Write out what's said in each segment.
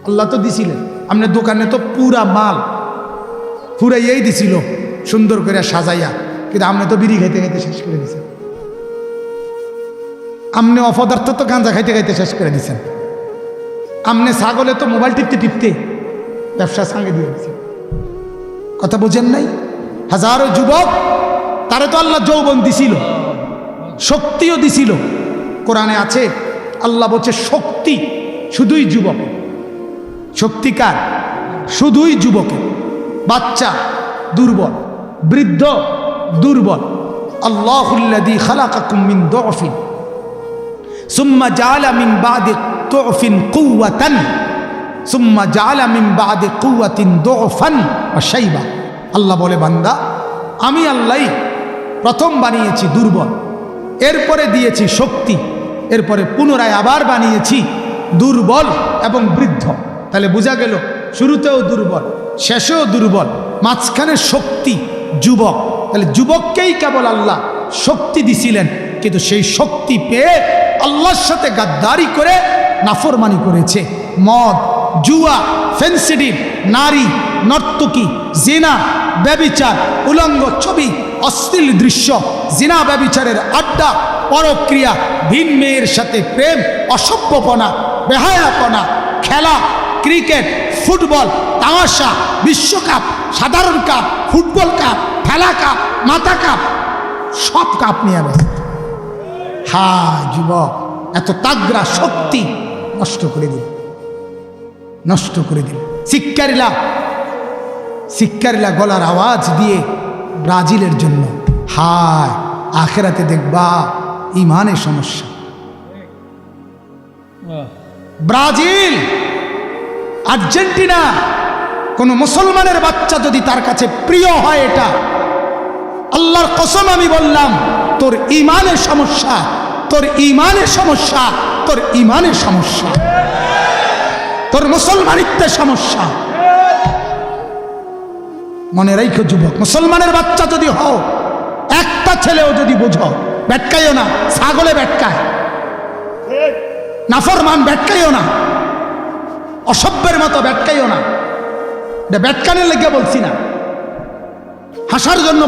আল্লাহ তো দিছিলেন, আপনার দোকানে তো পুরা মাল পুরাইয়াই দিছিল সুন্দর করে সাজাইয়া, কিন্তু আপনি তো বিড়ি খাইতে খাইতে শেষ করে দিয়েছেন। আপনি অপদার্থ তো গাঁজা খাইতে খাইতে শেষ করে দিয়েছেন। আপনি ছাগলে তো মোবাইল টিপতে টিপতে ব্যবসা সাঙ্গে দিয়ে দিয়েছেন। কথা বোঝেন নাই? হাজারো যুবক, তারে তো আল্লাহ যৌবন দিছিল, শক্তিও দিছিল। কোরআনে আছে, আল্লাহ বলছে শক্তি শুধুই যুবক। শক্তিকার শুধুই যুবকে, বাচ্চা দুর্বল, বৃদ্ধ দুর্বল। আল্লাহুল্লাযী খালাকাকুম মিন দুফিন সুম্মা জাআলা মিন বাদি দুফিন কুওয়াতান সুম্মা জাআলা মিন বাদি কুওয়াতিন দুফান ওয়া শাইবা। আল্লাহ বলে, বান্দা আমি আল্লাহই প্রথম বানিয়েছি দুর্বল, এরপরে দিয়েছি শক্তি, এরপরে পুনরায় আবার বানিয়েছি দুর্বল এবং বৃদ্ধ। তাহলে বোঝা গেল শুরুতেও দুর্বল, শেষেও দুর্বল, মাঝখানে শক্তি, যুবক। তাহলে যুবককেই কেবল আল্লাহ শক্তি দিছিলেন, কিন্তু সেই শক্তি পেয়ে আল্লাহর সাথে গাদ্দারি করে নাফরমানি করেছে। মদ, জুয়া, ফেন্সিডিল, নারী, নর্তকী, জিনা, ব্যভিচার, উলঙ্গ ছবি, অশ্লীল দৃশ্য, জিনা ব্যভিচারের আড্ডা, পরক্রিয়া, ভিন মেয়ের সাথে প্রেম, অসভ্যপনা, বেহায়াপনা, খেলা, ক্রিকেট, ফুটবল, তামাশা, বিশ্বকাপ, সাধারণ কাপ, ফুটবল কাপ, ঠেলা কাপ, মাথা কাপ, সব কাপ নিয়ে ব্যস্ত। হ্যাঁ যুবক, এত তাগড়া শক্তি নষ্ট করে দিল, নষ্ট করে দিল। শিক্ষারীরা গলার আওয়াজ দিয়ে ব্রাজিলের জন্য, হায় আখেরাতে দেখবা ইমানের সমস্যা। ব্রাজিল, আর্জেন্টিনা, কোন মুসলমানের বাচ্চা যদি তার কাছে প্রিয় হয়, এটা আল্লাহর কসম আমি বললাম, তোর ইমানের সমস্যা, তোর ইমানের সমস্যা, তোর ইমানের সমস্যা, তোর মুসলমানিত্বের সমস্যা। মনে রাখো যুবক, মুসলমানের বাচ্চা যদি হও, একটা ছেলেও যদি বুঝো, বেটকাইও না, ছাগলে বেটকায়, নাফরমান বেটকাইও না, অসভ্যের মতো বেটকাইও না। এটা বেটকানের লেগে বলছি না, হাসার জন্য।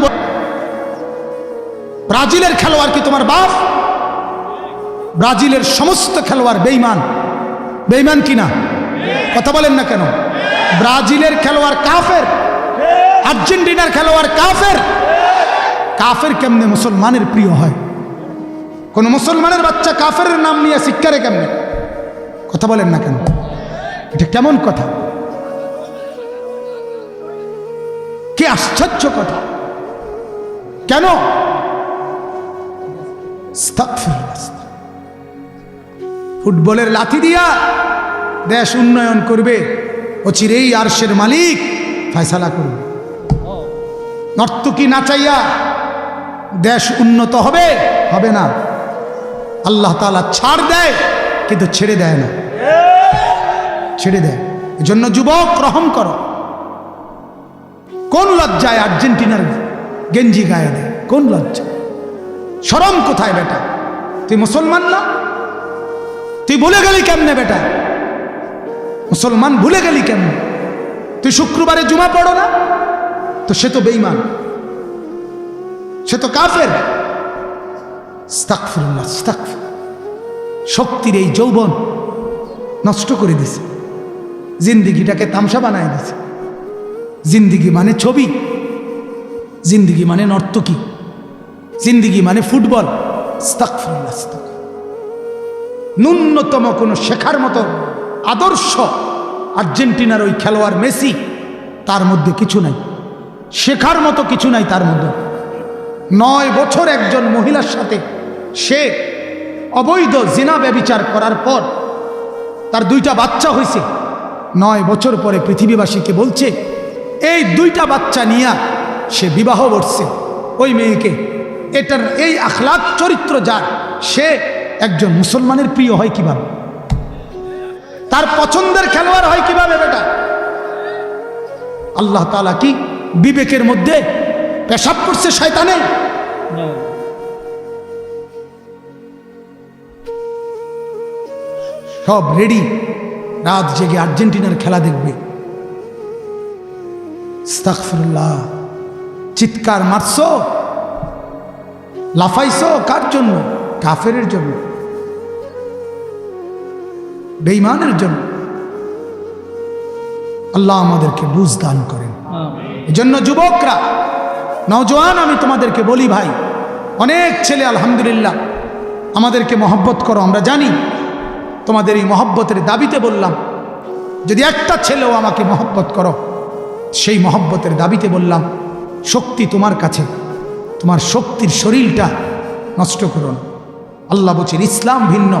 ব্রাজিলের খেলোয়াড় কি তোমার বাপ? ব্রাজিলের সমস্ত খেলোয়াড় বেঈমান। বেঈমান কিনা? কথা বলেন না কেন? ব্রাজিলের খেলোয়াড় কাফের, আর্জেন্টিনার খেলোয়াড় কাফের। কাফের কেমনে মুসলমানের প্রিয় হয়? কোন মুসলমানের বাচ্চা কাফের নাম নিয়ে শিক্ষারে কেমনে? কথা বলেন না কেন? এটা কেমন কথা? কি আশ্চর্য কথা! কেন? ফুটবলের লাথি দিয়া দেশ উন্নয়ন করবে, অচিরেই আরশের মালিক ফয়সালা করবে। নর্তকী নাচাইয়া দেশ উন্নত হবে? হবে না। আল্লাহ তাআলা ছাড় দেয়, কিন্তু ছেড়ে দেয় না, ছেড়ে দেয়। এজন্য যুবক রহম করো। কোন লজ্জায় আর্জেন্টিনার গেঞ্জি গায়ে দেয়? কোন লজ্জা? শরম কোথায় বেটা? তুই মুসলমান না? তুই ভুলে গেলি কেমনে বেটা? মুসলমান ভুলে গেলি কেমনে? তুই শুক্রবারে জুমা পড়ো না? তো সে তো বেঈমান, সে তো কাফের। আস্তাগফিরুল্লাহ, আস্তাগফির। শক্তির এই যৌবন নষ্ট করে দিছে, জিন্দিগিটাকে তামসা বানায় দিছে। জিন্দিগি মানে ছবি, জিন্দিগি মানে নর্তকী, জিন্দিগি মানে ফুটবল। আস্তাগফিরুল্লাহ, আস্তাগফির। ন্যূনতম কোনো শেখার মতো আদর্শ আর্জেন্টিনার ওই খেলোয়াড় মেসি, তার মধ্যে কিছু নাই, শেখার মতো কিছু নাই তার মধ্যে। 9 বছর একজন মহিলার সাথে সে অবৈধ জিনা ব্যভিচার করার পর তার 2টা বাচ্চা হয়েছে। 9 বছর পরে পৃথিবীবাসীকে বলছে, এই 2টা বাচ্চা নিয়ে সে বিবাহ করছে ওই মেয়েকে। এটার এই আখলাক চরিত্র যার, সে একজন মুসলমানের প্রিয় হয় কিভাবে? তার পছন্দের খেলোয়াড় হয় কিভাবে বেটা? আল্লাহ তাআলা কি বিবেকের মধ্যে পেশাব করছে শয়তানে? সব রেডি, রাত জেগে আর্জেন্টিনার খেলা দেখবে। আস্তাগফিরুল্লাহ। চিৎকার মারছো, লাফাইছো কার জন্য? কাফেরের জন্য, বেঈমানের জন্য। আল্লাহ আমাদেরকে বুঝ দান করেন। এজন্য যুবকরা, নওজোয়ান, আমি তোমাদেরকে বলি ভাই, অনেক ছেলে আলহামদুলিল্লাহ আমাদেরকে মহব্বত করো, আমরা জানি। তোমাদের এই মহব্বতের দাবিতে বললাম, যদি একটা ছেলেও আমাকে মহব্বত করো, সেই মহব্বতের দাবিতে বললাম, শক্তি তোমার কাছে, তোমার শক্তির শরীরটা নষ্ট করো না। আল্লাহ বলছেন ইসলাম ভিন্ন,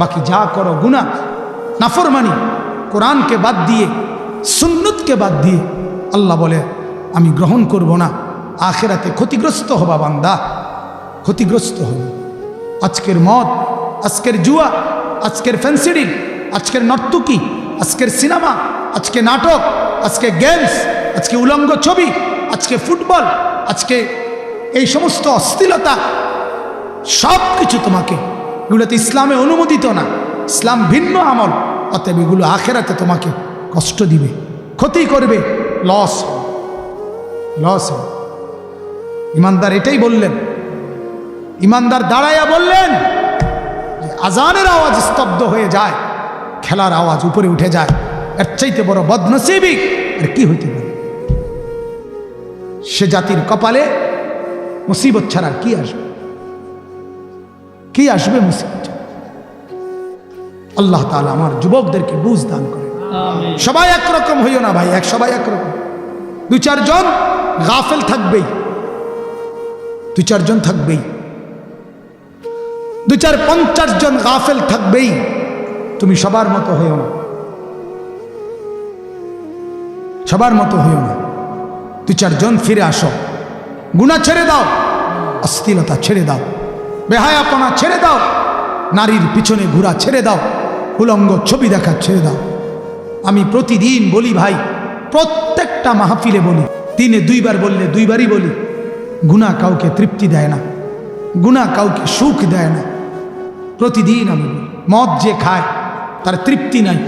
বাকি যা করো গুনাহ, নাফরমানি, কোরআনকে বাদ দিয়ে, সুন্নতকে বাদ দিয়ে, আল্লাহ বলে আমি গ্রহণ করব না। আখিরাতে ক্ষতিগ্রস্ত হবা বান্দা, ক্ষতিগ্রস্ত হবে। আজকের মদ, আজকের জুয়া, আজকের ফ্যান্সিডিল, আজকের নর্তকী, আজকের সিনেমা, আজকে নাটক, আজকে গেমস, আজকে উলঙ্গ ছবি, আজকে ফুটবল, আজকে এই সমস্ত অশ্লীলতা, সব কিছু তোমাকে, এগুলোতে ইসলামে অনুমোদিত না, ইসলাম ভিন্ন আমল। অতএব এগুলো আখেরাতে তোমাকে কষ্ট দিবে, ক্ষতি করবে, লস লস। ইমানদার এটাই বললেন, ইমানদার দাঁড়াইয়া বললেন যে আজানের আওয়াজ স্তব্ধ হয়ে যায়, খেলার আওয়াজ উপরে উঠে যায়, এর চাইতে বড় বদনসিবি আর কি হইতে পারে? সে জাতির কপালে মুসিবত ছাড়া কি আসবে? কি আসবে মুসিবত? আল্লাহ তাআলা আমার যুবকদেরকে বুঝ দান করে। সবাই একরকম হইও না ভাই, সবাই একরকম। দু চারজন গাফেল থাকবেই, দু চারজন থাকবেই, 2-4-50 জন গাফেল থাকবেই। তুমি সবার মতো হইও না, সবার মতো হইও না। 2-4 জন ফিরে আসো, গুনাহ ছেড়ে দাও, অশ্লীলতা ছেড়ে দাও, বেহায়াপনা ছেড়ে দাও, নারীর পিছনে ঘোরা ছেড়ে দাও, উলঙ্গ ছবি দেখা ছেড়ে দাও। আমি প্রতিদিন বলি ভাই, প্রত্যেকটা মাহফিলে বলি, দিনে 2 বার বললে 2 বারই বলি, গুনাহ কাউকে তৃপ্তি দেয় না, গুনাহ কাউকে সুখ দেয় না। প্রতিদিন আমি বলি, মদ যে খায় তার তৃপ্তি নাই,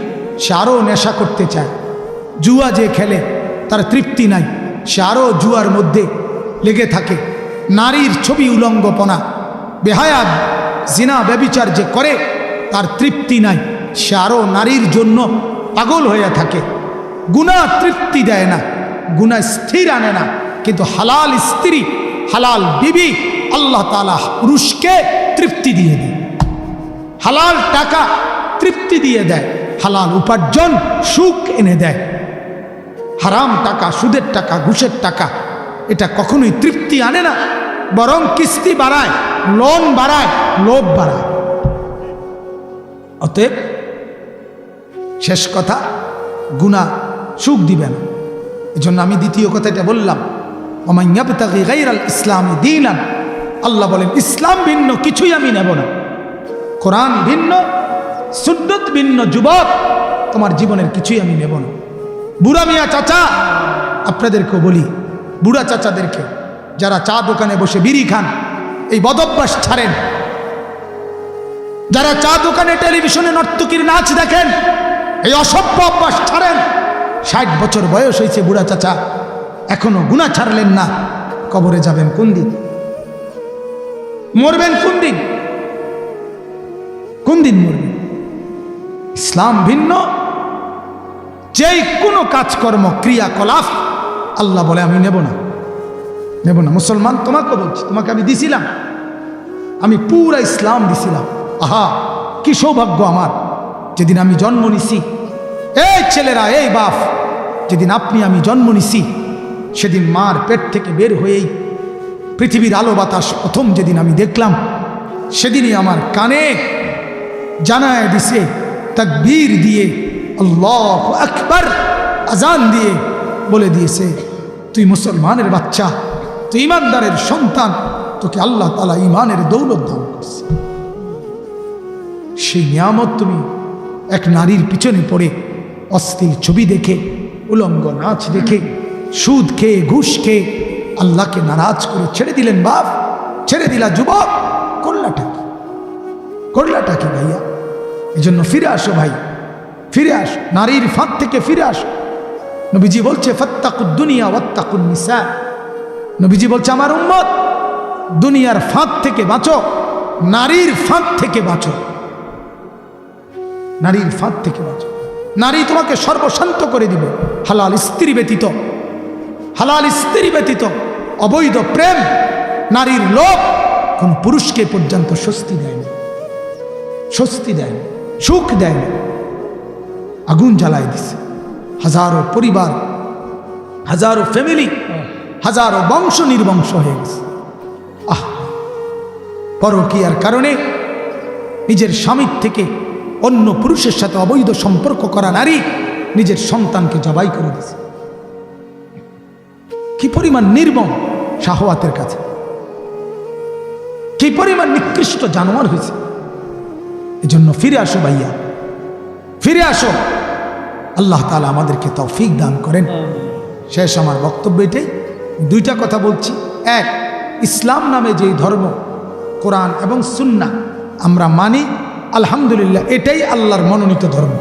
সে আরও নেশা করতে চায়। জুয়া যে খেলে তার তৃপ্তি নাই, সে আরও জুয়ার মধ্যে লেগে থাকে। নারীর ছবি, উলঙ্গপনা, বেহায়া, জিনা, ব্যভিচার যে করে তার তৃপ্তি নাই, সে আরও নারীর জন্য পাগল হয়ে থাকে। গুনাহ তৃপ্তি দেয় না, গুনাহ স্থির আনে না, কিন্তু হালাল স্ত্রী, হালাল বিবি আল্লাহ তাআলা পুরুষকে তৃপ্তি দিয়ে দেয়। হালাল টাকা তৃপ্তি দিয়ে দেয়, হালাল উপার্জন সুখ এনে দেয়। হারাম টাকা, সুদের টাকা, ঘুষের টাকা, এটা কখনোই তৃপ্তি আনে না, বরং কিস্তি বাড়ায়, লোন বাড়ায়, লোভ বাড়ায়। অতএব শেষ কথা, গুনাহ সুখ দিবে না। এজন্য আমি দ্বিতীয় কথাটা বললাম, ওমান ইয়াবতাগি গায়রাল ইসলামি দীনান, আল্লাহ বলেন ইসলাম ভিন্ন কিছুই আমি নেব না। কোরআন ভিন্ন, সুন্নাত ভিন্ন, যুবক তোমার জীবনের কিছুই আমি নেব না। বুড়া মিয়া চাচা, আপনাদেরকেও বলি, বুড়া চাচাদেরকে, যারা চা দোকানে বসে বিড়ি খান, এই বদভ্যাস ছাড়েন। যারা চা দোকানে টেলিভিশনে নর্তকীর নাচ দেখেন, এই অসভ্য অভ্যাস ছাড়েন। 60 বছর বয়স হয়েছে বুড়া চাচা, এখনো গুনাহ ছাড়লেন না। কবরে যাবেন কোন দিন? মরবেন কোন দিন? কোন দিন মরবেন? ইসলাম ভিন্ন, যেই কোনো কাজকর্ম, ক্রিয়াকলাপ আল্লাহ বলে আমি নেব না, নেব না। মুসলমান তোমাকে বলছি, তোমাকে আমি দিছিলাম, আমি পুরা ইসলাম দিছিলাম। আহা কি সৌভাগ্য আমার, যেদিন আমি জন্ম নিছি। এই ছেলেরা, এই বাপ, যেদিন আপনি আমি জন্ম নিছি, সেদিন মার পেট থেকে বের হয়েই পৃথিবীর আলো বাতাস প্রথম যেদিন আমি দেখলাম, সেদিনই আমার কানে জানায় দিছে, তাকবীর দিয়ে, আল্লাহু আকবার আজান দিয়ে বলে দিয়েছে, তুই মুসলমানের বাচ্চা, তুই ইমানদারের সন্তান, তোকে আল্লাহ তাআলা ইমানের দৌলত দান করছে। সেই নিয়ামত তুমি এক নারীর পিছনে পড়ে, অশ্লীল ছবি দেখে, উলঙ্গ নাচ দেখে, সুদ খেয়ে, ঘুষ খেয়ে আল্লাহকে নারাজ করে ছেড়ে দিলেন। বাপ, ছেড়ে দিলা যুবক, করলাটা কি? করলাটা কি ভাইয়া? এই জন্য ফিরে আসো ভাই, ফিরে আসো, নারীর ফাঁদ থেকে ফিরে আসো। নবীজি বলছে ফাত্তাকুদ দুনিয়া ওয়াত্তাকুন নিসা। নবীজি বলছে আমার উম্মত দুনিয়ার ফাঁদ থেকে বাঁচো, নারীর ফাঁদ থেকে বাঁচো, নারীর ফাঁদ থেকে বাঁচো। নারী তোমাকে সর্বশান্ত করে দিবে। হালাল স্ত্রী ব্যতীত, হালাল স্ত্রী ব্যতীত অবৈধ প্রেম, নারীর লোভ কোন পুরুষকে পর্যন্ত স্বস্তি দেয় না, স্বস্তি দেয় না, সুখ দেয় না। আগুন জ্বালায় দিছে হাজারো পরিবার, হাজারো ফ্যামিলি, হাজারো বংশ নির্বংশ হয়ে গেছে। পরকীয়ার কারণে নিজের স্বামীর থেকে অন্য পুরুষের সাথে অবৈধ সম্পর্ক করা নারী নিজের সন্তানকে জবাই করে দিয়েছে। কি পরিমাণ নির্মম শাহওয়াতের কাছে, কি পরিমাণ নিকৃষ্ট জানোয়ার হয়েছে। এজন্য ফিরে আসো ভাইয়া, ফিরে আসো। আল্লাহ তাআলা আমাদেরকে তৌফিক দান করেন। শেষ আমার বক্তব্য এটাই, দুইটা কথা বলছি। এক, ইসলাম নামে যেই ধর্ম, কোরআন এবং সুন্নাহ আমরা মানি, আলহামদুলিল্লাহ, এটাই আল্লাহর মনোনীত ধর্ম।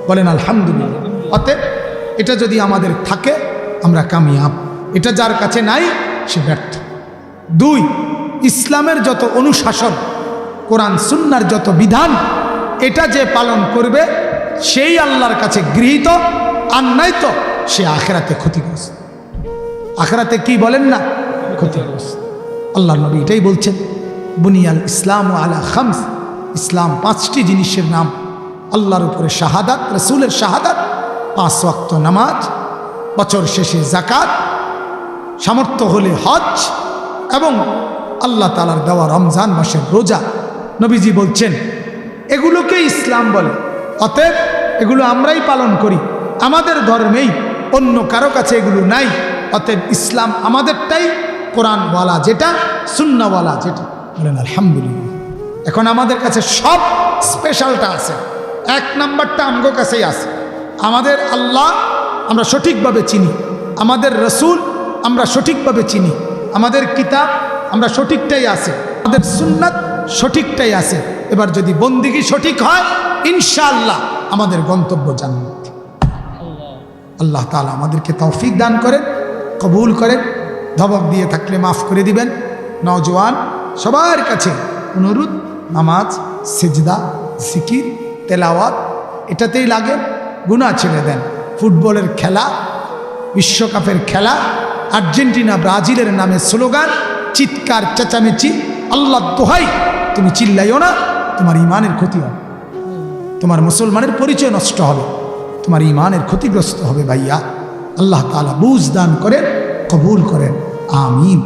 বলেন আলহামদুলিল্লাহ। অতএব এটা যদি আমাদের থাকে আমরা কামিয়াব, এটা যার কাছে নাই সে ব্যর্থ। দুই, ইসলামের যত অনুশাসন, কোরআন সুন্নাহর যত বিধান, এটা যে পালন করবে সেই আল্লাহর কাছে গৃহীত, আর নাই তো সে আখিরাতে ক্ষতিগ্রস্ত। আখিরাতে কি বলেন না, ক্ষতিগ্রস্ত। আল্লাহর নবী এটাই বলছেন, বুনিয়াল ইসলাম আলা খামস, ইসলাম পাঁচটি জিনিসের নাম। আল্লাহর উপরে শাহাদাত, রসুলের শাহাদাত, 5 ওয়াক্ত নামাজ, বছর শেষে যাকাত, সামর্থ্য হলে হজ, এবং আল্লাহ তাআলার দেওয়া রমজান মাসের রোজা। নবীজি বলছেন এগুলোকে ইসলাম বলে। অতএব এগুলো আমরাই পালন করি, আমাদের ধর্মেই, অন্য কারো কাছে এগুলো নাই। অতএব ইসলাম আমাদেরটাই, কোরআনওয়ালা যেটা, সুন্নাহওয়ালা যেটা। বলেন আলহামদুলিল্লাহ। এখন আমাদের কাছে সব স্পেশালটা আছে, 1 নাম্বারটা আমগো কাছেই আছে। আমাদের আল্লাহ আমরা সঠিকভাবে চিনি, আমাদের রসুল আমরা সঠিকভাবে চিনি, আমাদের কিতাব আমরা সঠিকটাই আছে, আমাদের সুন্নাত সঠিকটাই আছে। এবার যদি বন্দিগি সঠিক হয়, ইনশাআল্লাহ আমাদের গন্তব্য জান্নাত। আল্লাহ তাআলা আমাদেরকে তৌফিক দান করেন, কবুল করেন। ধমক দিয়ে থাকলে মাফ করে দিবেন। নওজোয়ান সবার কাছে অনুরোধ, নামাজ, সিজদা, জিকির, তেলাওয়াত এটাতেই লাগে, গুনাহ ছেড়ে দেন। ফুটবলের খেলা, বিশ্বকাপের খেলা, আর্জেন্টিনা ব্রাজিলের নামে স্লোগান, চিৎকার চেঁচামেচি, আল্লাহ দোহাই তুমি চিল্লাইও না, তোমার ইমানের ক্ষতি হবে, তোমার মুসলমানের পরিচয় নষ্ট হবে, তোমার ইমানের ক্ষতিগ্রস্ত হবে ভাইয়া। আল্লাহ তাআলা বুঝ দান করেন, কবুল করেন, আমিন।